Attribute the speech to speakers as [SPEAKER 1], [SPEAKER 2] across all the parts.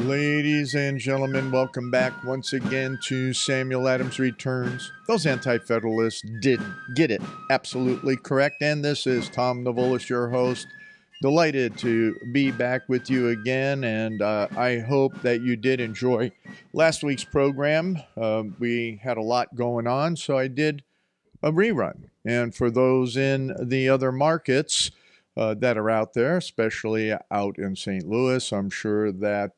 [SPEAKER 1] Ladies and gentlemen, welcome back once again to Samuel Adams Returns. Those Anti-Federalists did get it absolutely correct, and this is Tom Navolis, your host. Delighted to be back with you again, and I hope that you did enjoy last week's program. We had a lot going on, so I did a rerun. And for those in the other markets, that are out there, especially out in St. Louis. I'm sure that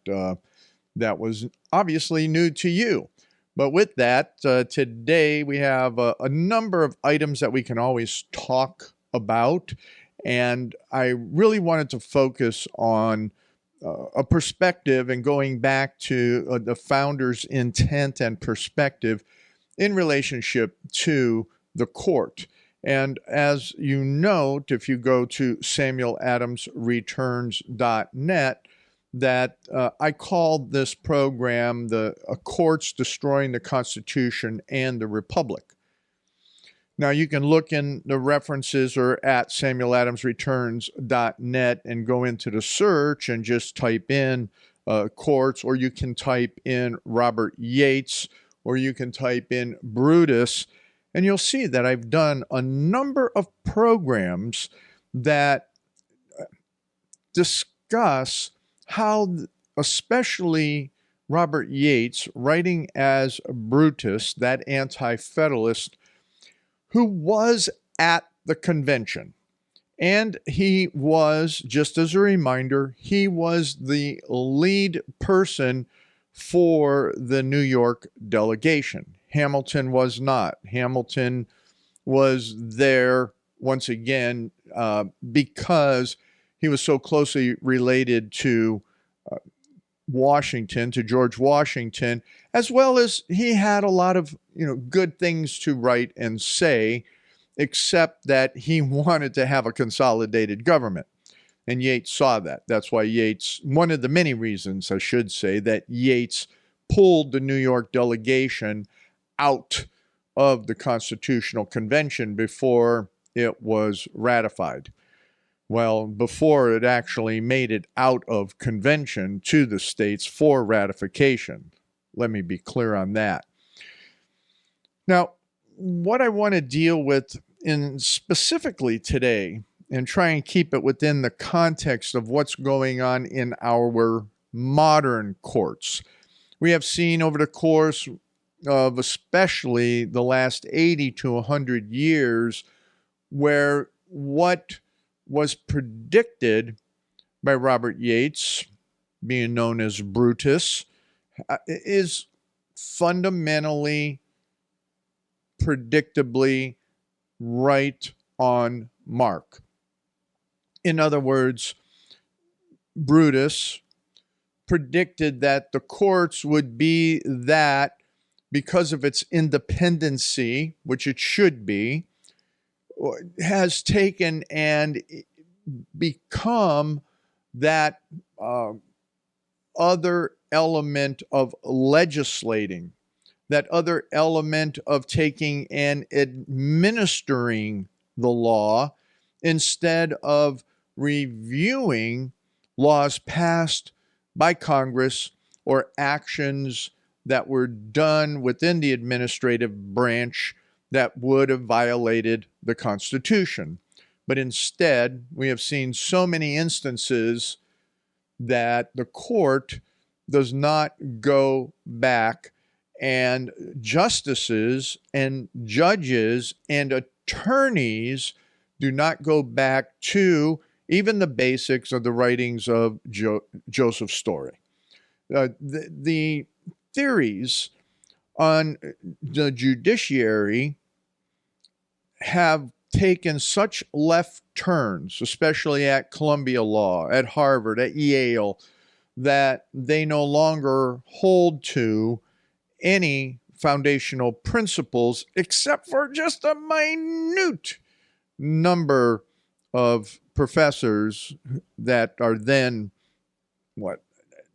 [SPEAKER 1] that was obviously new to you. But with that, today we have a number of items that we can always talk about. And I really wanted to focus on a perspective and going back to the founder's intent and perspective in relationship to the court. And as you note, if you go to samueladamsreturns.net, that I called this program the Courts Destroying the Constitution and the Republic. Now, you can look in the references or at samueladamsreturns.net and go into the search and just type in courts, or you can type in Robert Yates, or you can type in Brutus. And you'll see that I've done a number of programs that discuss how, especially Robert Yates, writing as Brutus, that anti-federalist, who was at the convention. And he was, just as a reminder, he was the lead person for the New York delegation. Hamilton was not. Hamilton was there, once again, because he was so closely related to Washington, to George Washington, as well as he had a lot of, good things to write and say, except that he wanted to have a consolidated government. And Yates saw that. That's why Yates, one of the many reasons, I should say, that Yates pulled the New York delegation out of the Constitutional Convention before it was ratified. Well, before it actually made it out of convention to the states for ratification. Let me be clear on that. Now, what I want to deal with specifically today, and try and keep it within the context of what's going on in our modern courts. We have seen over the course of especially the last 80 to 100 years, where what was predicted by Robert Yates, being known as Brutus, is fundamentally, predictably right on mark. In other words, Brutus predicted that the courts would be that, because of its independency, which it should be, has taken and become that other element of legislating, that other element of taking and administering the law instead of reviewing laws passed by Congress or actions that were done within the administrative branch that would have violated the Constitution. But instead, we have seen so many instances that the court does not go back, and justices and judges and attorneys do not go back to even the basics of the writings of Joseph Story. The theories on the judiciary have taken such left turns, especially at Columbia Law, at Harvard, at Yale, that they no longer hold to any foundational principles except for just a minute number of professors that are then,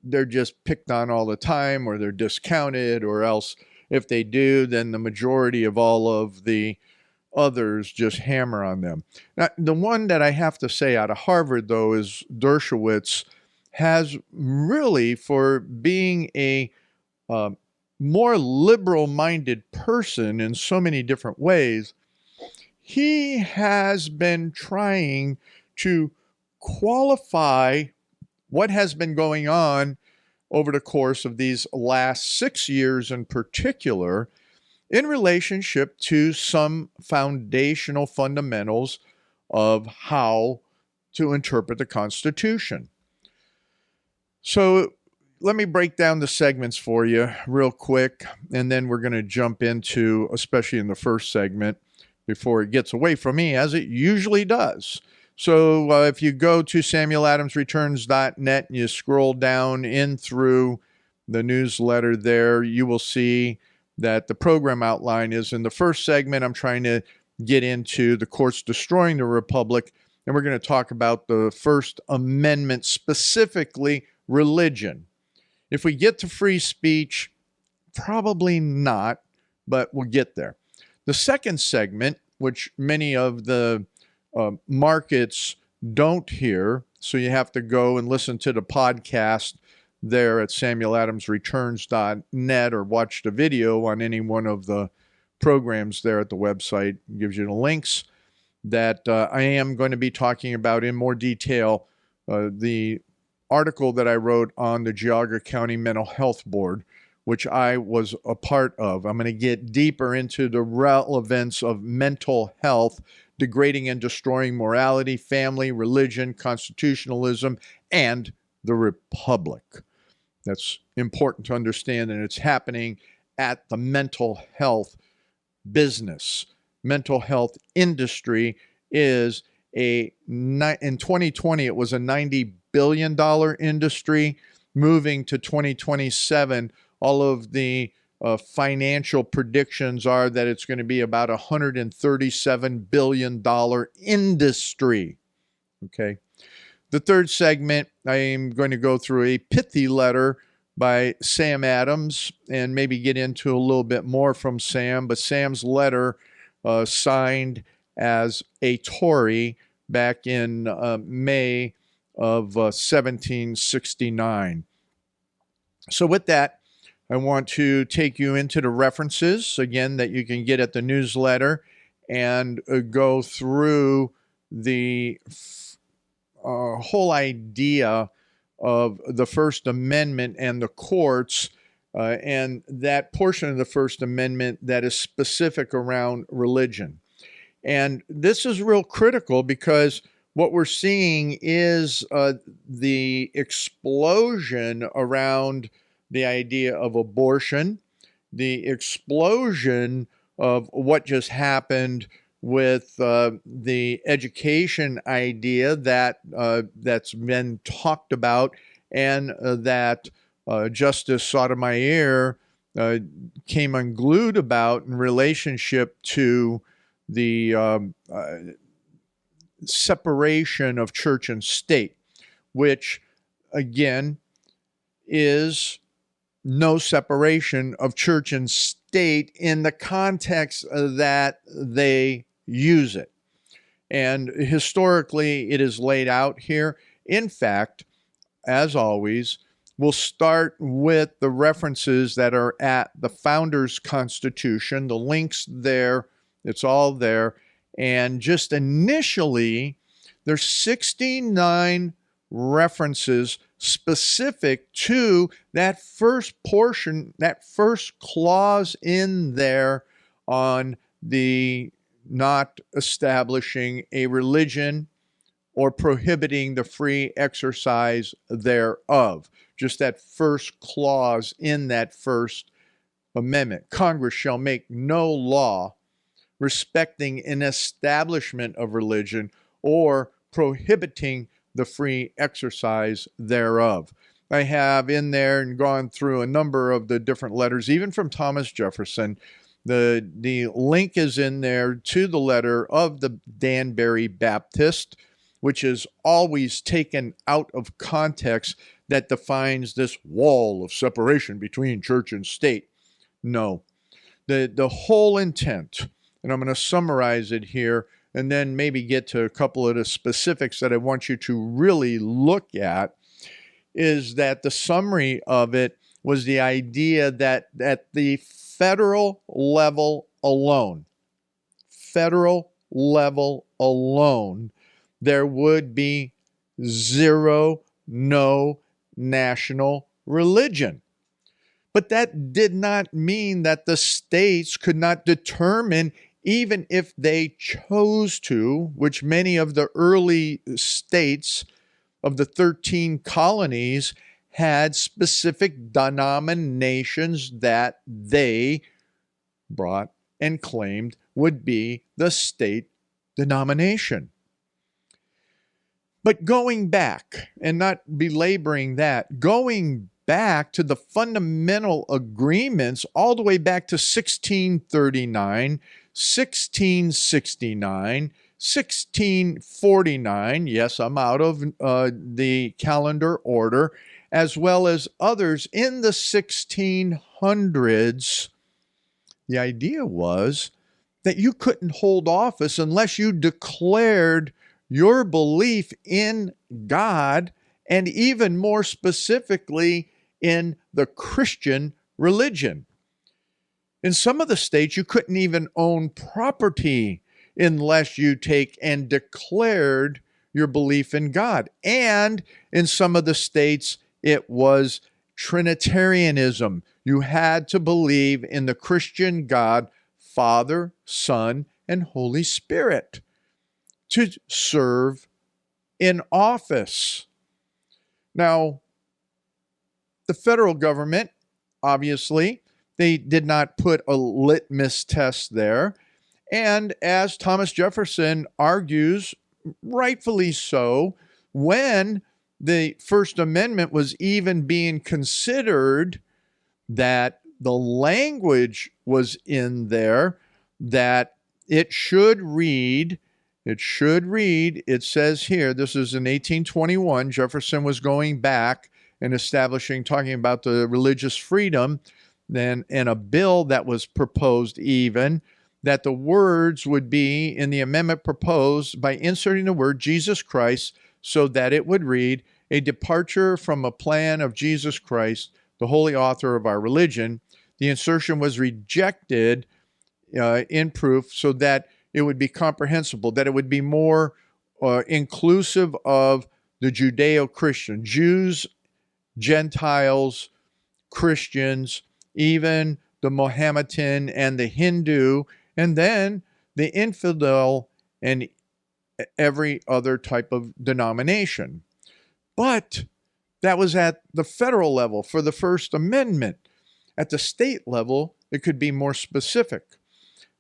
[SPEAKER 1] they're just picked on all the time, or they're discounted, or else if they do, then the majority of all of the others just hammer on them. Now, the one that I have to say out of Harvard, though, is Dershowitz has really, for being a more liberal-minded person in so many different ways, he has been trying to qualify what has been going on over the course of these last 6 years in particular in relationship to some foundational fundamentals of how to interpret the Constitution. So let me break down the segments for you real quick, and then we're going to jump into, especially in the first segment, before it gets away from me, as it usually does. So if you go to samueladamsreturns.net and you scroll down in through the newsletter there, you will see that the program outline is in the first segment. I'm trying to get into the courts destroying the republic, and we're going to talk about the First Amendment, specifically religion. If we get to free speech, probably not, but we'll get there. The second segment, which many of the markets don't hear, so you have to go and listen to the podcast there at samueladamsreturns.net or watch the video on any one of the programs there at the website. It gives you the links that I am going to be talking about in more detail. The article that I wrote on the Geauga County Mental Health Board, which I was a part of. I'm going to get deeper into the relevance of mental health, degrading and destroying morality, family, religion, constitutionalism, and the republic. That's important to understand, and it's happening at the mental health business. Mental health industry is in 2020, it was a $90 billion industry. Moving to 2027, all of the financial predictions are that it's going to be about a $137 billion industry. Okay. The third segment, I am going to go through a pithy letter by Sam Adams and maybe get into a little bit more from Sam, but Sam's letter signed as a Tory back in May of 1769. So with that, I want to take you into the references, again, that you can get at the newsletter, and go through the whole idea of the First Amendment and the courts, and that portion of the First Amendment that is specific around religion. And this is real critical because what we're seeing is the explosion around the idea of abortion, the explosion of what just happened with the education idea that's been talked about, and that Justice Sotomayor came unglued about in relationship to the separation of church and state, which again is no separation of church and state in the context that they use it. And historically, it is laid out here. In fact, as always, we'll start with the references that are at the Founders Constitution, the links there, it's all there. And just initially, there's 69 references specific to that first portion, that first clause in there on the not establishing a religion or prohibiting the free exercise thereof. Just that first clause in that First Amendment. Congress shall make no law respecting an establishment of religion or prohibiting the free exercise thereof. I have in there and gone through a number of the different letters, even from Thomas Jefferson. The link is in there to the letter of the Danbury Baptist, which is always taken out of context, that defines this wall of separation between church and state. No, the whole intent, and I'm going to summarize it here and then maybe get to a couple of the specifics that I want you to really look at, is that the summary of it was the idea that at the federal level alone, there would be no national religion. But that did not mean that the states could not determine, even if they chose to, which many of the early states of the 13 colonies had specific denominations that they brought and claimed would be the state denomination. But going back, and not belaboring that, going back to the fundamental agreements all the way back to 1639, 1669, 1649, yes, I'm out of the calendar order, as well as others in the 1600s, the idea was that you couldn't hold office unless you declared your belief in God, and even more specifically in the Christian religion. In some of the states, you couldn't even own property unless you take and declared your belief in God. And in some of the states, it was Trinitarianism. You had to believe in the Christian God, Father, Son, and Holy Spirit to serve in office. Now, the federal government, obviously, they did not put a litmus test there. And as Thomas Jefferson argues, rightfully so, when the First Amendment was even being considered, that the language was in there that it should read, it says here, this is in 1821, Jefferson was going back and establishing, talking about the religious freedom, then, and a bill that was proposed even, that the words would be in the amendment proposed by inserting the word Jesus Christ so that it would read, a departure from a plan of Jesus Christ, the holy author of our religion. The insertion was rejected in proof so that it would be comprehensible, that it would be more inclusive of the Judeo-Christian, Jews, Gentiles, Christians, even the Mohammedan and the Hindu, and then the infidel and every other type of denomination. But that was at the federal level for the First Amendment. At the state level, it could be more specific.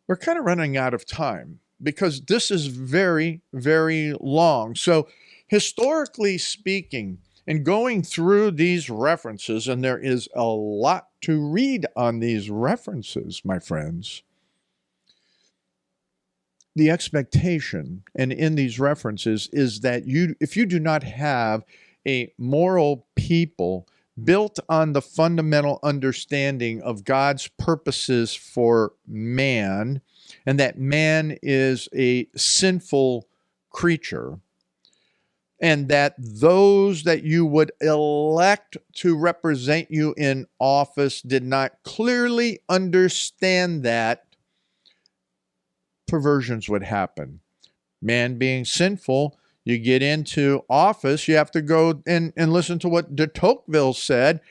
[SPEAKER 1] We're kind of running out of time because this is very, very long. So historically speaking, and going through these references, and there is a lot to read on these references, my friends, the expectation, and in these references, is that if you do not have a moral people built on the fundamental understanding of God's purposes for man, and that man is a sinful creature, and that those that you would elect to represent you in office did not clearly understand that, perversions would happen. Man being sinful, you get into office, you have to go and listen to what de Tocqueville said,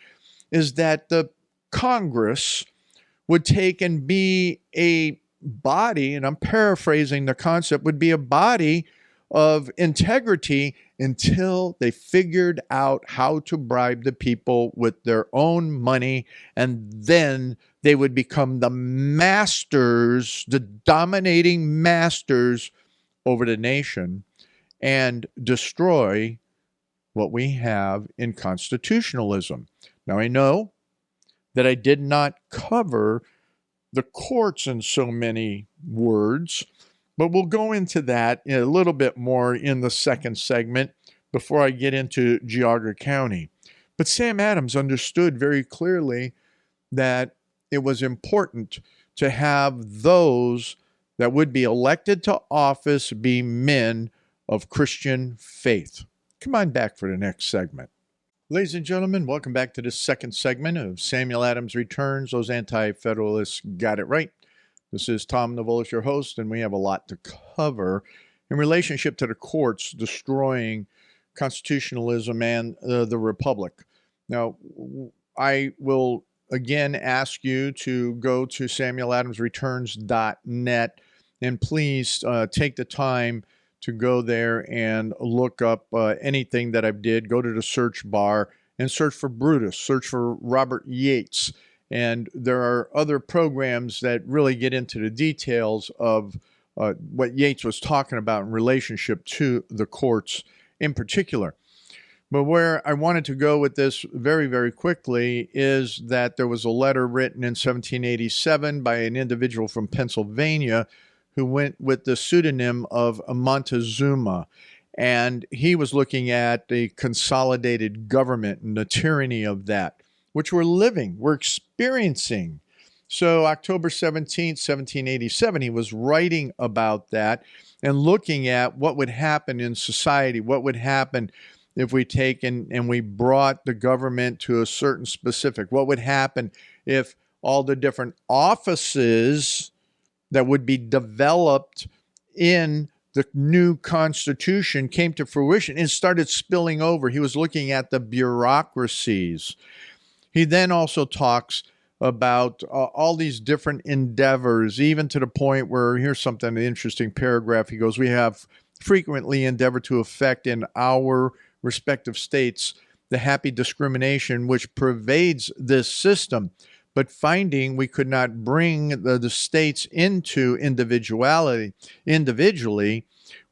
[SPEAKER 1] is that the Congress would take and be a body, and I'm paraphrasing the concept, would be a body of integrity until they figured out how to bribe the people with their own money, and then they would become the masters, the dominating masters over the nation, and destroy what we have in constitutionalism. Now, I know that I did not cover the courts in so many words, but we'll go into that a little bit more in the second segment before I get into Geauga County. But Sam Adams understood very clearly that it was important to have those that would be elected to office be men of Christian faith. Come on back for the next segment. Ladies and gentlemen, welcome back to this second segment of Samuel Adams Returns. Those Anti-Federalists got it right. This is Tom Navolis, your host, and we have a lot to cover in relationship to the courts destroying constitutionalism and the republic. Now, I will again ask you to go to samueladamsreturns.net and please take the time to go there and look up anything that I did. Go to the search bar and search for Brutus, search for Robert Yates. And there are other programs that really get into the details of what Yates was talking about in relationship to the courts in particular. But where I wanted to go with this very, very quickly is that there was a letter written in 1787 by an individual from Pennsylvania who went with the pseudonym of Montezuma. And he was looking at the consolidated government and the tyranny of that, which we're experiencing. So October 17th, 1787, he was writing about that and looking at what would happen in society, what would happen if we take and we brought the government to a certain specific, what would happen if all the different offices that would be developed in the new Constitution came to fruition and started spilling over. He was looking at the bureaucracies. He then also talks about all these different endeavors, even to the point where, here's something, an interesting paragraph. He goes, we have frequently endeavored to effect in our respective states the happy discrimination which pervades this system. But finding we could not bring the states into individually,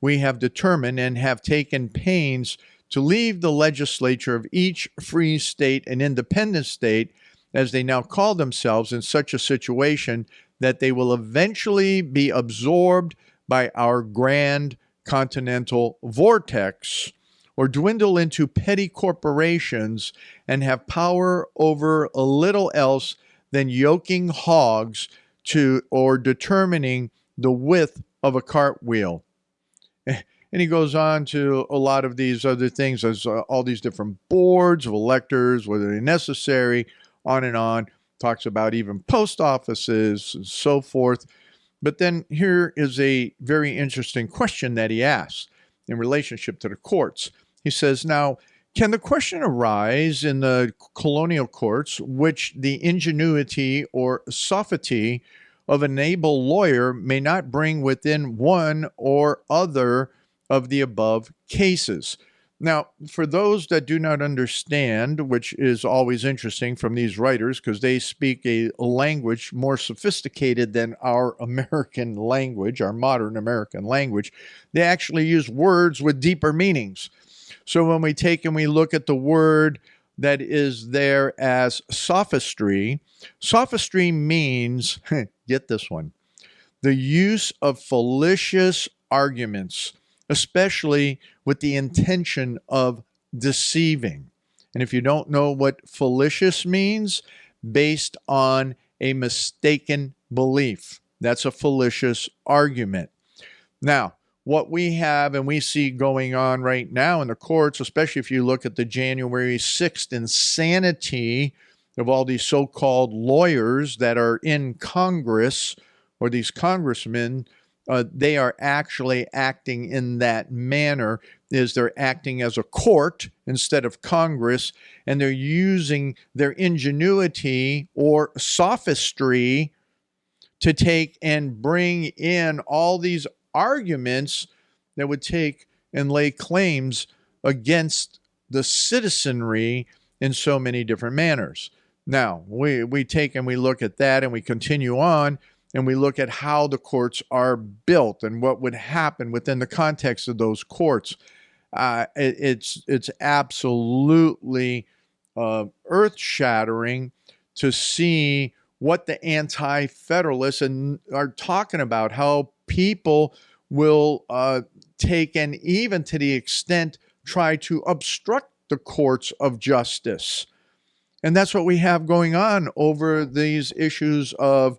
[SPEAKER 1] we have determined and have taken pains to leave the legislature of each free state and independent state, as they now call themselves, in such a situation that they will eventually be absorbed by our grand continental vortex, or dwindle into petty corporations and have power over a little else than yoking hogs to or determining the width of a cartwheel. And he goes on to a lot of these other things, as all these different boards of electors, whether they're necessary, on and on. Talks about even post offices and so forth. But then here is a very interesting question that he asks in relationship to the courts. He says, now, can the question arise in the colonial courts, which the ingenuity or sophistry of an able lawyer may not bring within one or other of the above cases? Now, for those that do not understand, which is always interesting from these writers, because they speak a language more sophisticated than our American language, our modern American language, they actually use words with deeper meanings. So when we take and we look at the word that is there as sophistry, sophistry means, get this one, the use of fallacious arguments, especially with the intention of deceiving. And if you don't know what fallacious means, based on a mistaken belief, that's a fallacious argument. Now, what we have and we see going on right now in the courts, especially if you look at the January 6th insanity of all these so-called lawyers that are in Congress, or these congressmen, they are actually acting in that manner, is they're acting as a court instead of Congress, and they're using their ingenuity or sophistry to take and bring in all these arguments that would take and lay claims against the citizenry in so many different manners. Now, we take and we look at that and we continue on and we look at how the courts are built and what would happen within the context of those courts. It's absolutely earth-shattering to see what the Anti-Federalists are talking about, how people will take and even to the extent try to obstruct the courts of justice. And that's what we have going on over these issues of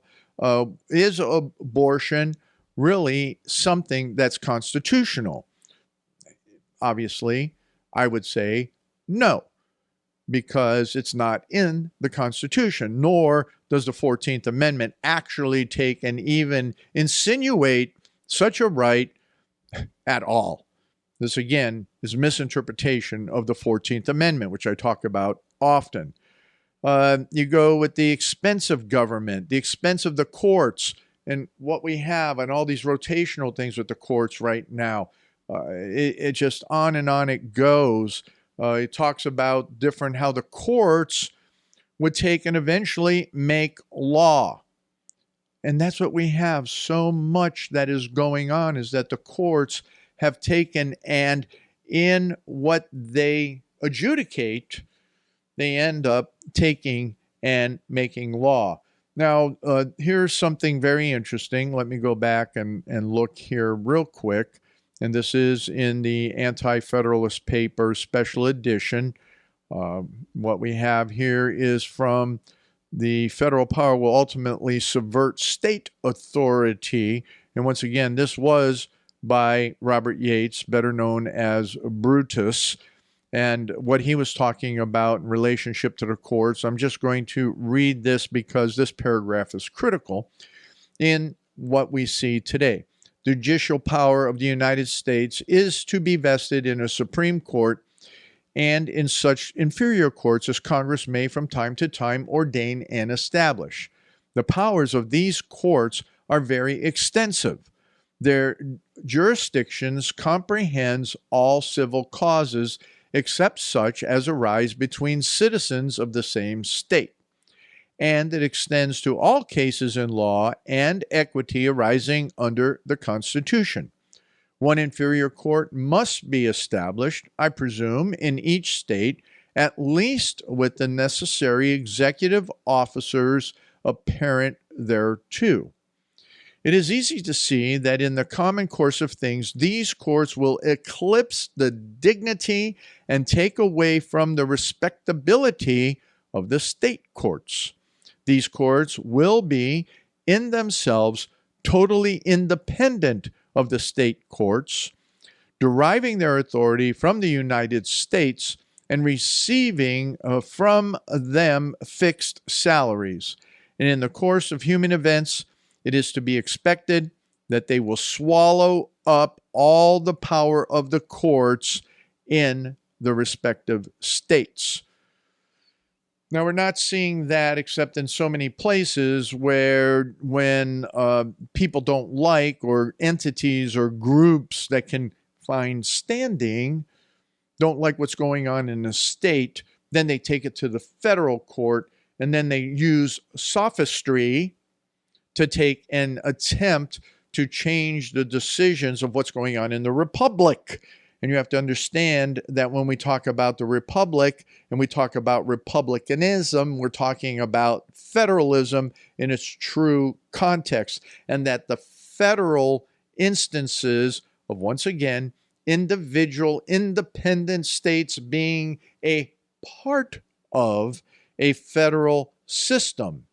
[SPEAKER 1] is abortion really something that's constitutional? Obviously, I would say no. because it's not in the Constitution, nor does the 14th Amendment actually take and even insinuate such a right at all. This, again, is misinterpretation of the 14th Amendment, which I talk about often. You go with the expense of government, the expense of the courts, and what we have, and all these rotational things with the courts right now. It just on and on it goes. It talks about different how the courts would take and eventually make law. And that's what we have. So much that is going on is that the courts have taken, and in what they adjudicate, they end up taking and making law. Now, here's something very interesting. Let me go back and look here real quick. And this is in the Anti-Federalist paper, special edition. What we have here is from the federal power will ultimately subvert state authority. And once again, this was by Robert Yates, better known as Brutus, and what he was talking about in relationship to the courts. I'm just going to read this because this paragraph is critical in what we see today. The judicial power of the United States is to be vested in a Supreme Court and in such inferior courts as Congress may from time to time ordain and establish. The powers of these courts are very extensive. Their jurisdictions comprehends all civil causes except such as arise between citizens of the same state, and it extends to all cases in law and equity arising under the Constitution. One inferior court must be established, I presume, in each state, at least with the necessary executive officers apparent thereto. It is easy to see that in the common course of things, these courts will eclipse the dignity and take away from the respectability of the state courts. These courts will be, in themselves, totally independent of the state courts, deriving their authority from the United States and receiving from them fixed salaries. And in the course of human events, it is to be expected that they will swallow up all the power of the courts in the respective states. Now, we're not seeing that except in so many places where when people don't like, or entities or groups that can find standing don't like what's going on in the state, then they take it to the federal court, and then they use sophistry to take an attempt to change the decisions of what's going on in the republic. And you have to understand that when we talk about the republic and we talk about republicanism, we're talking about federalism in its true context, and that the federal instances of, once again, individual independent states being a part of a federal system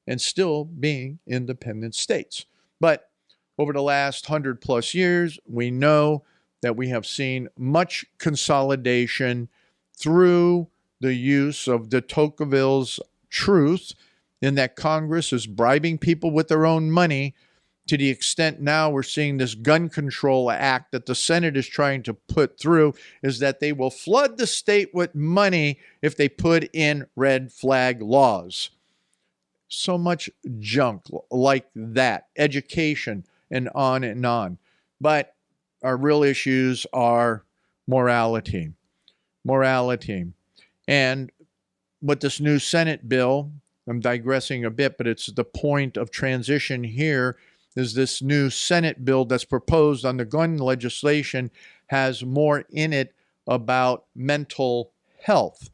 [SPEAKER 1] and still being independent states. But over the last 100+ years, we know that we have seen much consolidation through the use of de Tocqueville's truth, in that Congress is bribing people with their own money, to the extent now we're seeing this gun control act that the Senate is trying to put through, is that they will flood the state with money if they put in red flag laws. So much junk like that, education, and on and on. But our real issues are morality. And with this new Senate bill, I'm digressing a bit, but it's the point of transition here, is this new Senate bill that's proposed on the gun legislation has more in it about mental health.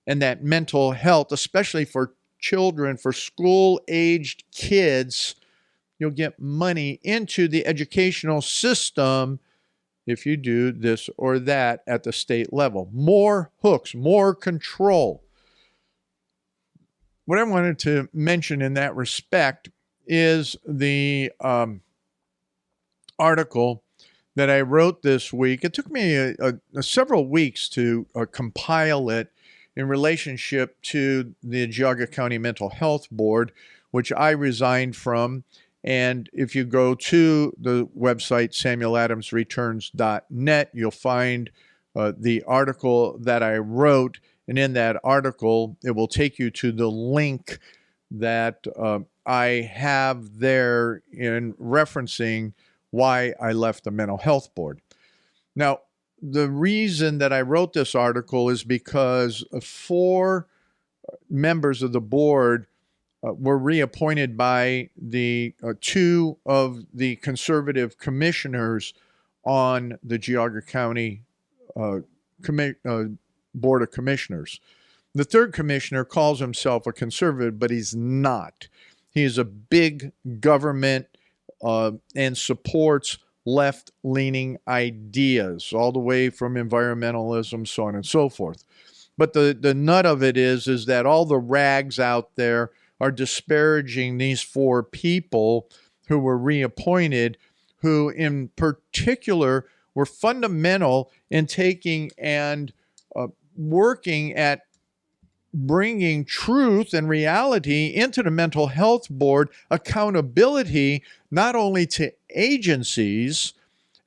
[SPEAKER 1] And that mental health, especially for children, for school-aged kids, you'll get money into the educational system if you do this or that at the state level. More hooks, more control. What I wanted to mention in that respect is the article that I wrote this week. It took me several weeks to compile it, in relationship to the Geauga County Mental Health Board, which I resigned from. And if you go to the website, samueladamsreturns.net, you'll find the article that I wrote. And in that article, it will take you to the link that I have there in referencing why I left the Mental Health Board. Now, the reason that I wrote this article is because 4 members of the board were reappointed by the 2 of the conservative commissioners on the Geauga County Board of Commissioners. The 3rd commissioner calls himself a conservative, but he's not. He is a big government and supports left-leaning ideas, all the way from environmentalism, so on and so forth. But the nut of it is that all the rags out there are disparaging these 4 people who were reappointed, who in particular were fundamental in taking and working at bringing truth and reality into the Mental Health Board, accountability not only to agencies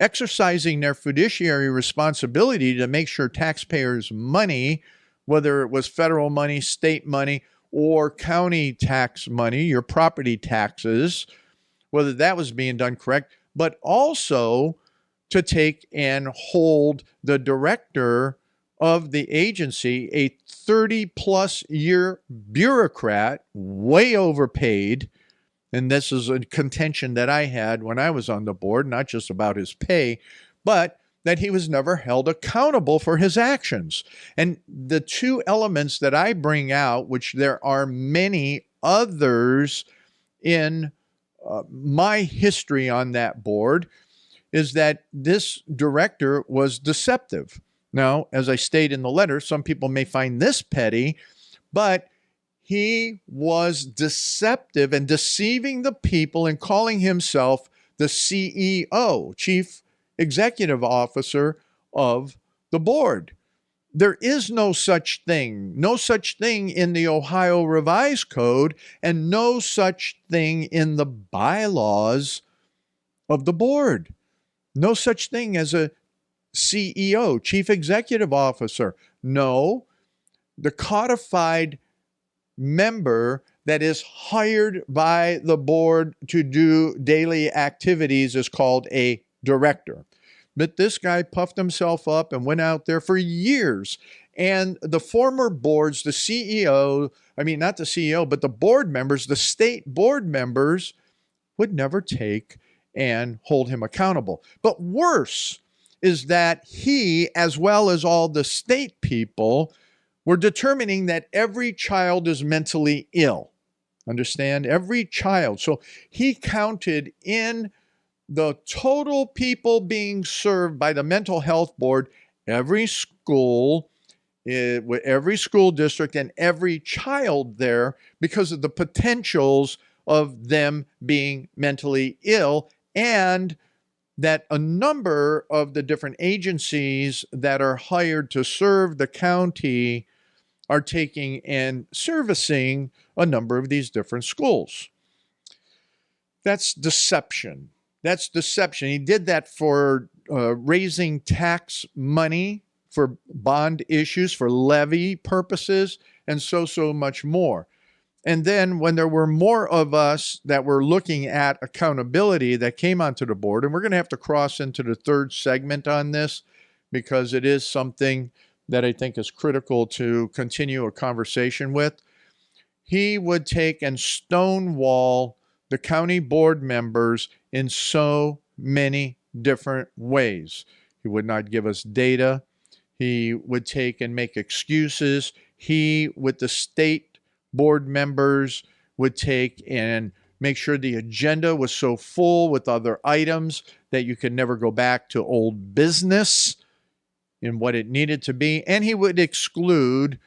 [SPEAKER 1] exercising their fiduciary responsibility to make sure taxpayers' money, whether it was federal money, state money, or county tax money, your property taxes, whether that was being done correct, but also to take and hold the director of the agency, a 30-plus year bureaucrat, way overpaid. And this is a contention that I had when I was on the board, not just about his pay, but that he was never held accountable for his actions. And the 2 elements that I bring out, which there are many others in my history on that board, is that this director was deceptive. Now, as I state in the letter, some people may find this petty, but he was deceptive and deceiving the people and calling himself the CEO, Chief Executive Officer of the board. There is no such thing in the Ohio Revised Code, and no such thing in the bylaws of the board. No such thing as a CEO, Chief Executive Officer. No, the codified member that is hired by the board to do daily activities is called a director. But this guy puffed himself up and went out there for years. And the former boards, the CEO, not the CEO, but the board members, the state board members, would never take and hold him accountable. But worse is that he, as well as all the state people, were determining that every child is mentally ill. Understand? Every child. So he counted in the total people being served by the Mental Health Board, every school, every school district, and every child there, because of the potentials of them being mentally ill, and that a number of the different agencies that are hired to serve the county are taking and servicing a number of these different schools. That's deception. That's deception. He did that for raising tax money, for bond issues, for levy purposes, and so much more. And then when there were more of us that were looking at accountability that came onto the board, and we're going to have to cross into the 3rd segment on this because it is something that I think is critical to continue a conversation with, he would take and stonewall the county board members in so many different ways. He would not give us data. He would take and make excuses. He, with the state board members, would take and make sure the agenda was so full with other items that you could never go back to old business in what it needed to be. And he would exclude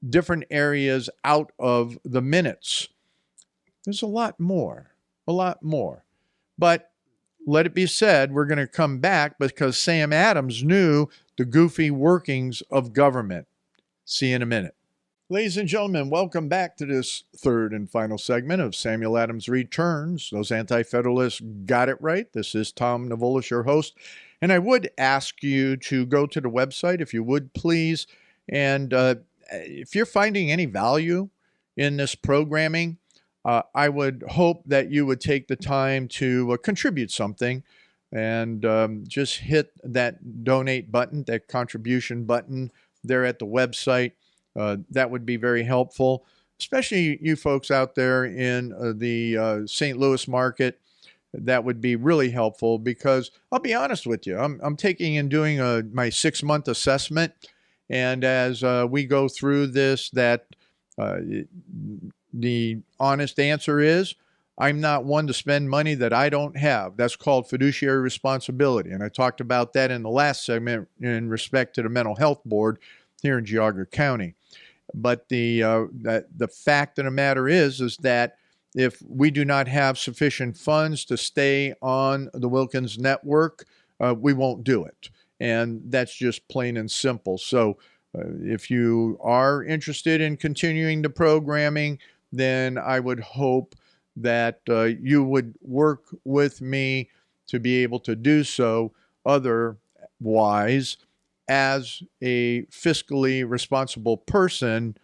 [SPEAKER 1] different areas out of the minutes. There's a lot more. But let it be said, we're going to come back because Sam Adams knew the goofy workings of government. See you in a minute. Ladies and gentlemen, welcome back to this third and final segment of Samuel Adams Returns. Those Anti-Federalists got it right. This is Tom Navolis, your host. And I would ask you to go to the website, if you would, please. And if you're finding any value in this programming, I would hope that you would take the time to contribute something and just hit that donate button, that contribution button there at the website. That would be very helpful, especially you folks out there in the St. Louis market. That would be really helpful because I'll be honest with you, I'm taking and doing my 6-month assessment. And as we go through this, the honest answer is I'm not one to spend money that I don't have. That's called fiduciary responsibility. And I talked about that in the last segment in respect to the mental health board here in Geauga County. But the fact of the matter is that if we do not have sufficient funds to stay on the Wilkins network, we won't do it. And that's just plain and simple. So if you are interested in continuing the programming, then I would hope that you would work with me to be able to do so. Otherwise, as a fiscally responsible person,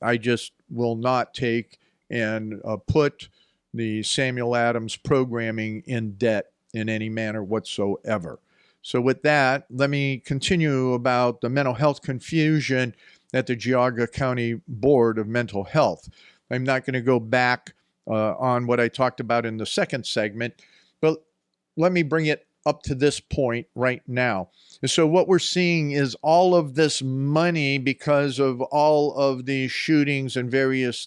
[SPEAKER 1] I just will not take and put the Samuel Adams programming in debt in any manner whatsoever. So with that, let me continue about the mental health confusion at the Geauga County Board of Mental Health. I'm not going to go back on what I talked about in the second segment, but let me bring it up to this point right now. And so what we're seeing is all of this money because of all of these shootings and various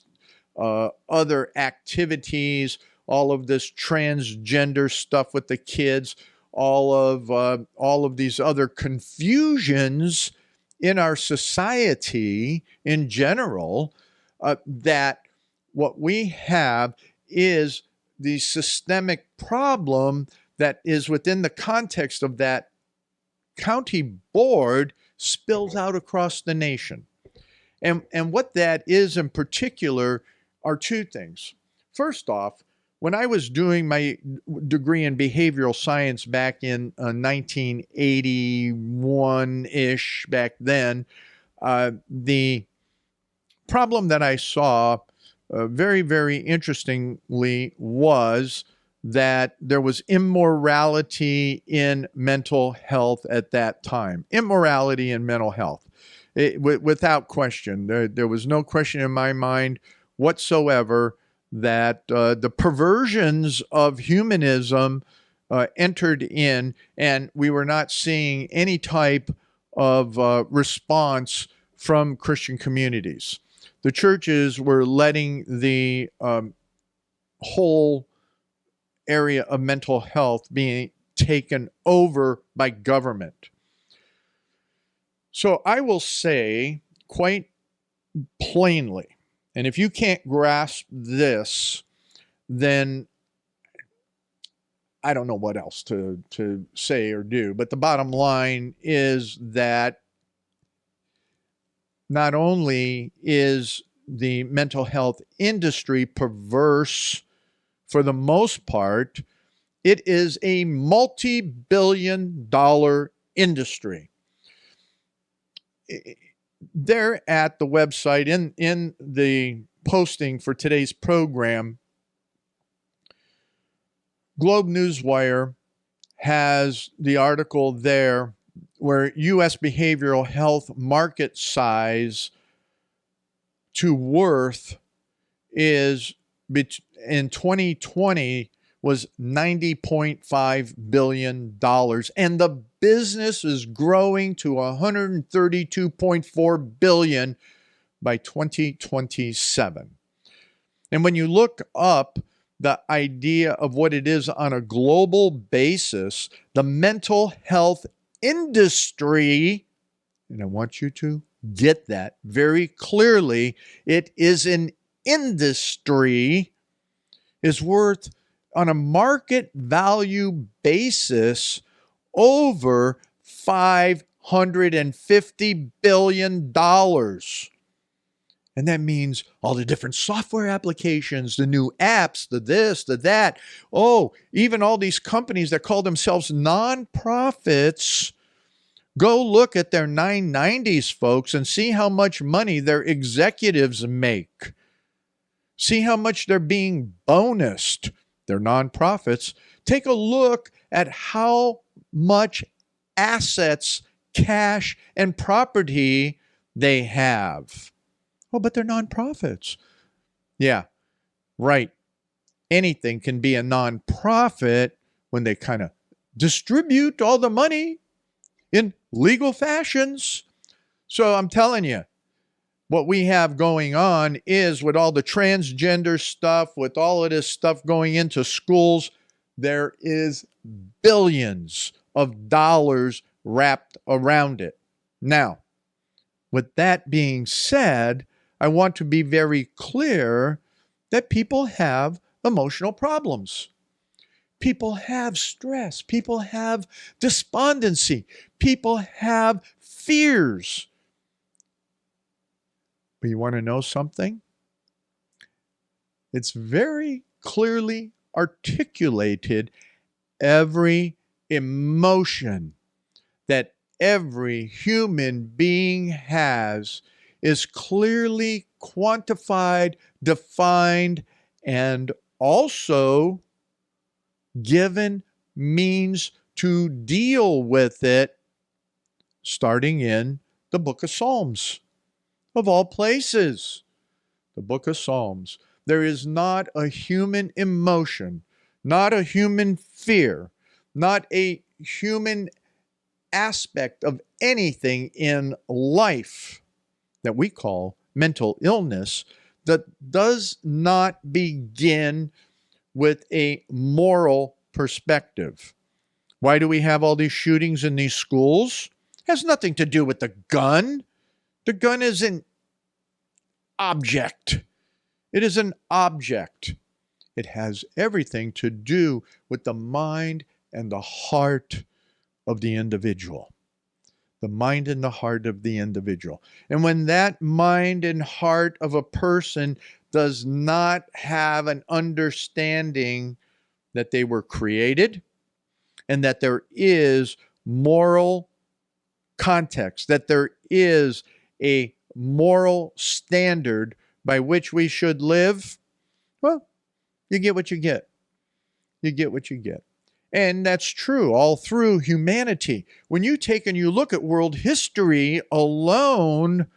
[SPEAKER 1] other activities, all of this transgender stuff with the kids, all of these other confusions in our society in general, that what we have is the systemic problem that is within the context of that county board spills out across the nation. And what that is in particular are two things. First off, when I was doing my degree in behavioral science back in 1981-ish, back then, the problem that I saw very, very interestingly was that there was immorality in mental health at that time. Immorality in mental health, without question. There was no question in my mind whatsoever that the perversions of humanism entered in, and we were not seeing any type of response from Christian communities. The churches were letting the whole area of mental health being taken over by government. So I will say quite plainly, and if you can't grasp this, then I don't know what else to say or do. But the bottom line is that not only is the mental health industry perverse for the most part, it is a multi-billion-dollar industry. There at the website, in the posting for today's program, Globe Newswire has the article there where U.S. behavioral health market size to worth is in 2020 was $90.5 billion, and the business is growing to $132.4 billion by 2027. And when you look up the idea of what it is on a global basis, the mental health industry, and I want you to get that very clearly, it is an industry, is worth on a market value basis over $500 $850 billion. And that means all the different software applications, the new apps, the this, the that. Oh, even all these companies that call themselves nonprofits. Go look at their 990s, folks, and see how much money their executives make. See how much they're being bonused. They're nonprofits. Take a look at how much assets, cash, and property they have. Oh, but they're nonprofits. Yeah, right. Anything can be a nonprofit when they kind of distribute all the money in legal fashions. So I'm telling you, what we have going on is with all the transgender stuff, with all of this stuff going into schools, there is billions of dollars wrapped around it. Now, with that being said, I want to be very clear that people have emotional problems. People have stress. People have despondency. People have fears. But you want to know something? It's very clearly articulated. Every emotion that every human being has is clearly quantified, defined, and also given means to deal with it, starting in the book of Psalms. Of all places, the book of Psalms. There is not a human emotion, not a human fear, not a human aspect of anything in life that we call mental illness that does not begin with a moral perspective. Why do we have all these shootings in these schools? It has nothing to do with the gun. The gun is an object. It is an object. It has everything to do with the mind and the heart of the individual. The mind and the heart of the individual. And when that mind and heart of a person does not have an understanding that they were created and that there is moral context, that there is a moral standard by which we should live, well, you get what you get. You get what you get. And that's true all through humanity. When you take and you look at world history alone,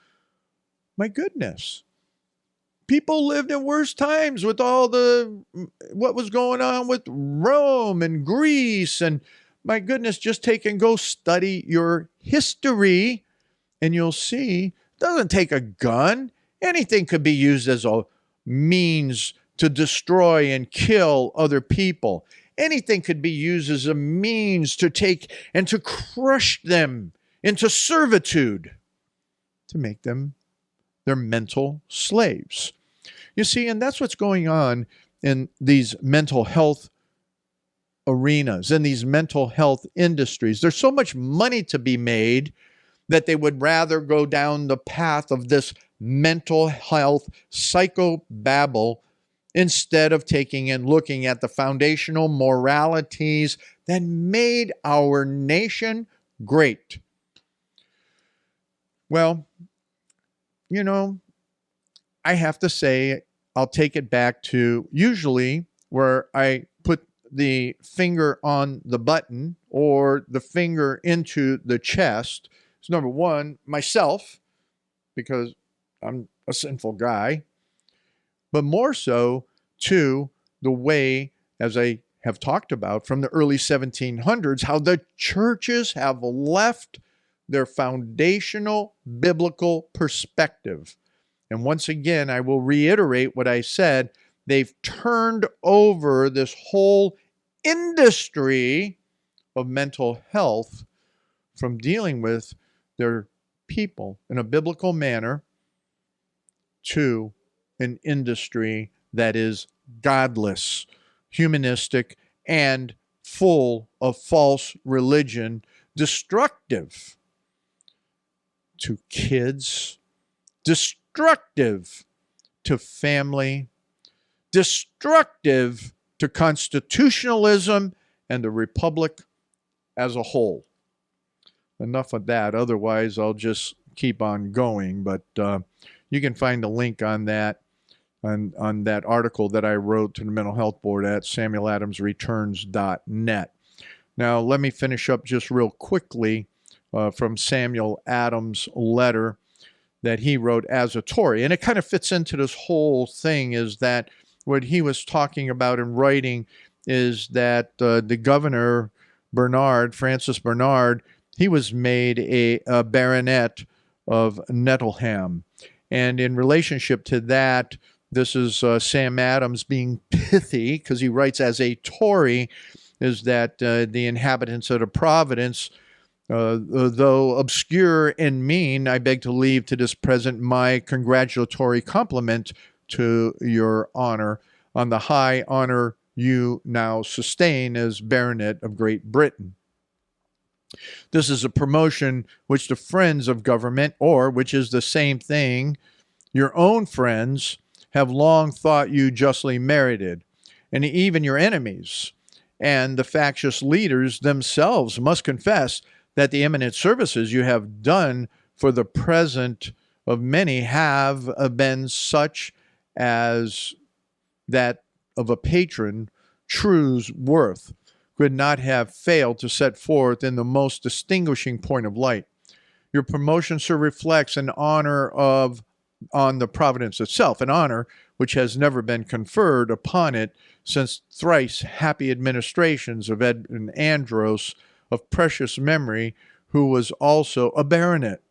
[SPEAKER 1] my goodness, people lived in worse times with all what was going on with Rome and Greece. And my goodness, just take and go study your history and you'll see it doesn't take a gun. Anything could be used as a means to destroy and kill other people. Anything could be used as a means to take and to crush them into servitude, to make them their mental slaves. You see, and that's what's going on in these mental health arenas, in these mental health industries. There's so much money to be made that they would rather go down the path of this mental health psychobabble instead of taking and looking at the foundational moralities that made our nation great. Well, you know, I have to say, I'll take it back to usually where I put the finger on the button or the finger into the chest. So number one, myself, because I'm a sinful guy, but more so to the way, as I have talked about from the early 1700s, how the churches have left their foundational biblical perspective. And once again, I will reiterate what I said. They've turned over this whole industry of mental health from dealing with their people in a biblical manner to an industry that is godless, humanistic, and full of false religion, destructive. to kids, destructive to family, destructive to constitutionalism and the republic as a whole. Enough of that. Otherwise, I'll just keep on going. But you can find the link on that on that article that I wrote to the Mental Health Board at samueladamsreturns.net. Now, let me finish up just real quickly from Samuel Adams' letter that he wrote as a Tory. And it kind of fits into this whole thing, is that what he was talking about in writing is that the governor, Francis Bernard, he was made a baronet of Nettleham. And in relationship to that, this is Sam Adams being pithy, because he writes as a Tory, is that the inhabitants of the Providence, though obscure and mean, I beg to leave to this present my congratulatory compliment to your honor on the high honor you now sustain as Baronet of Great Britain. This is a promotion which the friends of government, or which is the same thing, your own friends, have long thought you justly merited, and even your enemies and the factious leaders themselves must confess that the eminent services you have done for the present of many have been such as that of a patron true's worth could not have failed to set forth in the most distinguishing point of light. Your promotion, sir, reflects an honor on the Providence itself, an honor which has never been conferred upon it since thrice happy administrations of Edmund Andros, of precious memory, who was also a baronet.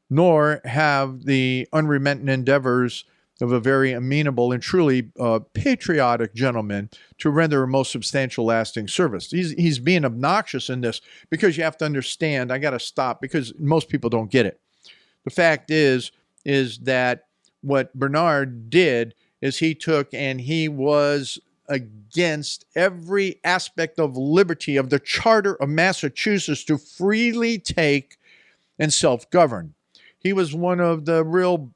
[SPEAKER 1] Nor have the unremitting endeavors of a very amenable and truly patriotic gentleman to render a most substantial lasting service. He's being obnoxious in this, because you have to understand, I got to stop because most people don't get it. The fact is that what Bernard did is he took and he was against every aspect of liberty of the Charter of Massachusetts to freely take and self-govern. He was one of the real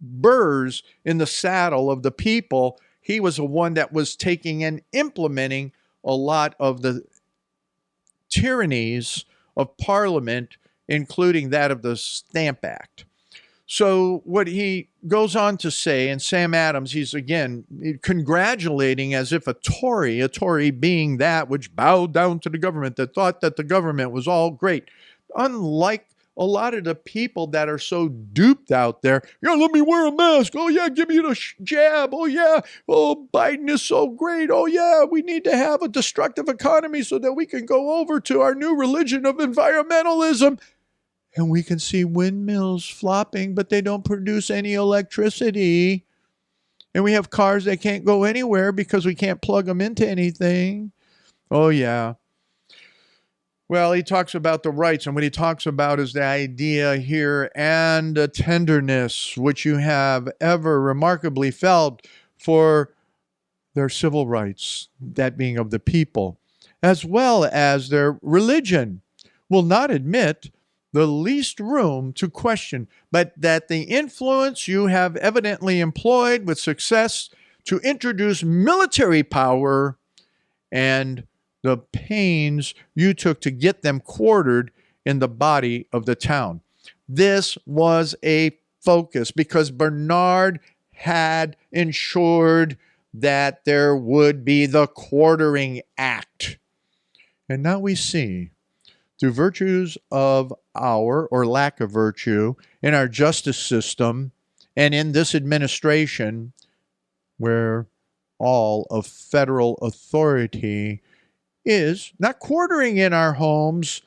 [SPEAKER 1] burrs in the saddle of the people. He was the one that was taking and implementing a lot of the tyrannies of Parliament, including that of the Stamp Act. So what he goes on to say, and Sam Adams, he's again congratulating as if a Tory being that which bowed down to the government, that thought that the government was all great. Unlike a lot of the people that are so duped out there, yeah, let me wear a mask. Oh, yeah, give me the jab. Oh, yeah, oh, Biden is so great. Oh, yeah, we need to have a destructive economy so that we can go over to our new religion of environmentalism. And we can see windmills flopping, but they don't produce any electricity. And we have cars that can't go anywhere because we can't plug them into anything. Oh, yeah. Well, he talks about the rights, and what he talks about is the idea here and the tenderness which you have ever remarkably felt for their civil rights, that being of the people, as well as their religion, will not admit the least room to question, but that the influence you have evidently employed with success to introduce military power and the pains you took to get them quartered in the body of the town. This was a focus because Bernard had ensured that there would be the quartering act. And now we see, through virtues of our, or lack of virtue, in our justice system and in this administration, where all of federal authority is not quartering in our homes,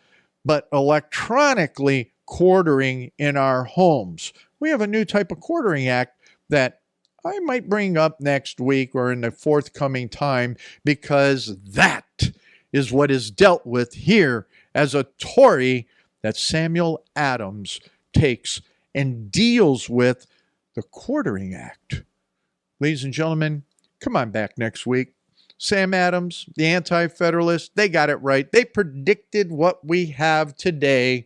[SPEAKER 1] but electronically quartering in our homes. We have a new type of quartering act that I might bring up next week or in the forthcoming time, because that is what is dealt with here as a Tory, that Samuel Adams takes and deals with the Quartering Act. Ladies and gentlemen, come on back next week. Sam Adams, the Anti-Federalists, they got it right. They predicted what we have today.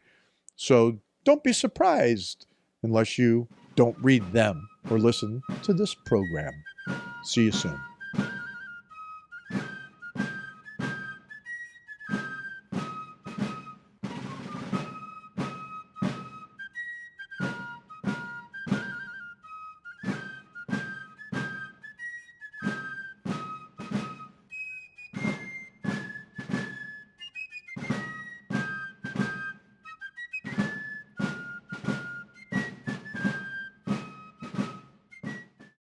[SPEAKER 1] So Don't be surprised unless you don't read them or listen to this program. See you soon.